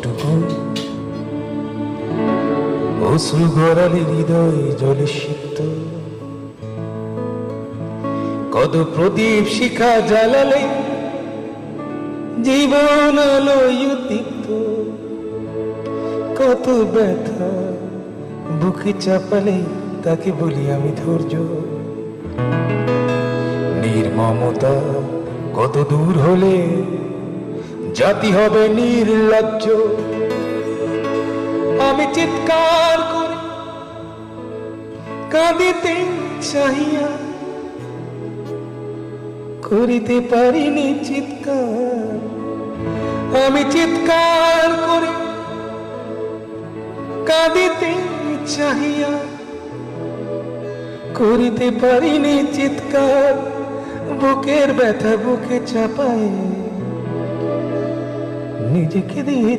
কতটুকু অশ্রু গড়ালে হৃদয় জলে সিক্ত, কত প্রদীপ শিখা জ্বালালে জীবন আলোয় উদ্দীপ্ত, কত ব্যথা বুকে চাপালে তাকে বলি আমি ধৈর্য। নির্মমতা কত দূর হলে জাতি হবে নির্লজ্জ। আমি চিৎকার করে কাঁদিতে চাহিয়া করিতে পারিনি চিৎকার। আমি চিৎকার করে কাঁদিতে চাহিয়া করিতে পারিনি চিৎকার। বুকের ব্যথা বুকে চাপায় নিজেকে দিয়ে